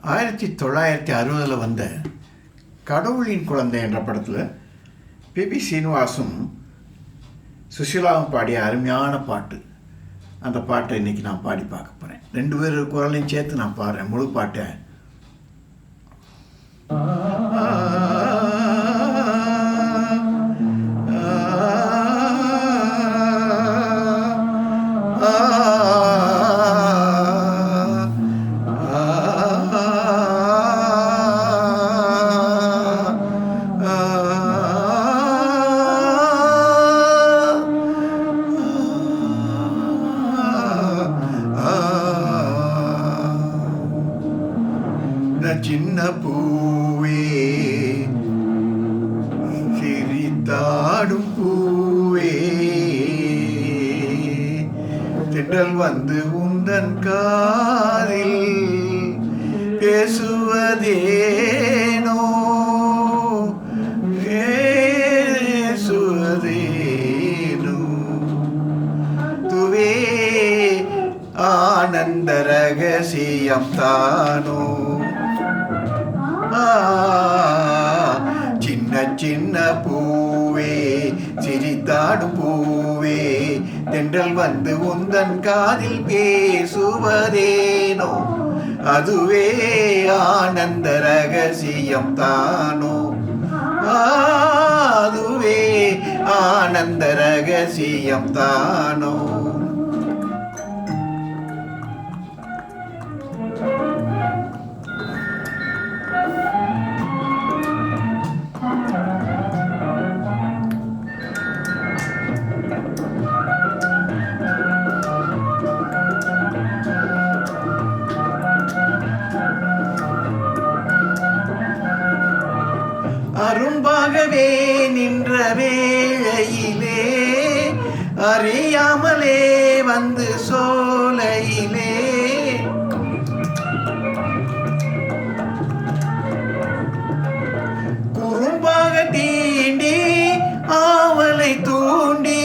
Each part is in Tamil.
1960 வந்த கடவுளின் குழந்தை என்ற படத்தில் பிபி சீனிவாசும் சுஷீலாவும் பாடிய அருமையான பாட்டு. அந்த பாட்டை இன்றைக்கி நான் பாடி பார்க்க போகிறேன். 2 பேர் குரலையும் சேர்த்து நான் பாடுறேன் முழு பாட்டை. சின்ன பூவே சிரித்தாடும் பூவே திண்டல் வந்து உந்தன் காதில் பேசுவதேனோ துவே ஆனந்த ரகசியம் தானோ. சின்ன சின்ன பூவே சிரித்தாடும் பூவே தென்றல் வந்து உந்தன் காதில் பேசுவதேனோ அதுவே ஆனந்த ரகசியம் தானோ. அதுவே ஆனந்த ரகசியம் தானோ. அரும்பாகவே நின்ற வேளையிலே அறியாமலே வந்து சோலையிலே குறும்பாக தீண்டி ஆவலை தூண்டி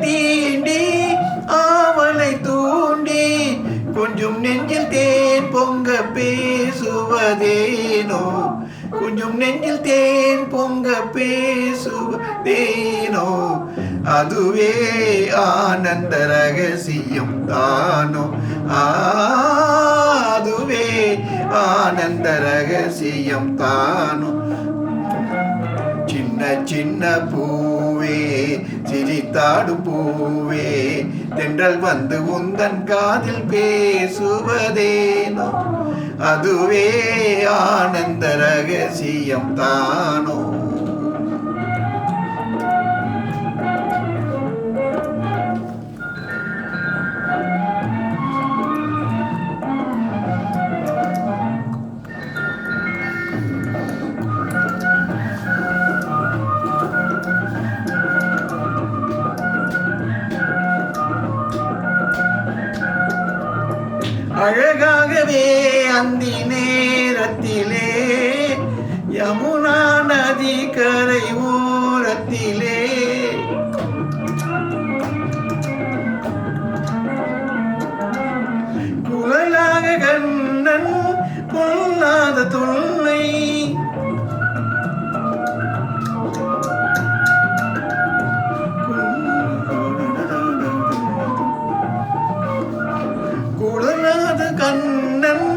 தீண்டி ஆவலை தூண்டி கொஞ்சம் நெஞ்சில் தேன் பொங்க பேசுவதேனோ கொஞ்சம் நெஞ்சில் தேன் பொங்க பேசுவதேனோ அதுவே ஆனந்த ரகசியம் தானோ. அதுவே ஆனந்த ரகசியம் தானோ. சின்ன சின்ன பூவே சிரித்தாடும் பூவே தென்றல் வந்து உந்தன் காதில் பேசுவதேனோ அதுவே ஆனந்த ரகசியம் தானோ. அழகாகவே அந்தி நேரத்திலே யமுனா நதி கரை ஓரத்திலே குழலாக கண்ணன் பொல்லாத தொல்லை கண்ணன்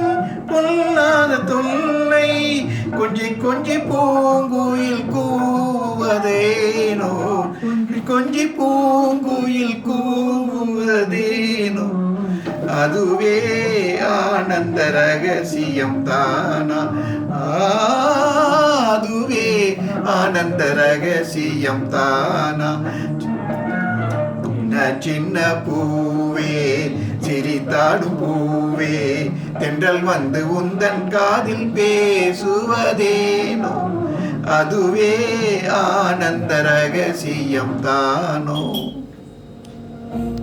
பொல்லாத தொல்லை கொஞ்சி கொஞ்சி பூங்குயில் கூவதேனோ கொஞ்சி பூங்குயில் கூவதேனோ அதுவே ஆனந்த ரகசியம் தானா. அதுவே ஆனந்த ரகசியம் தானா. சின்ன பூவே சிரித்தாடும் பூவே தென்றல் வந்து உந்தன் காதில் பேசுவதேனோ அதுவே ஆனந்த ரகசியம் தானோ.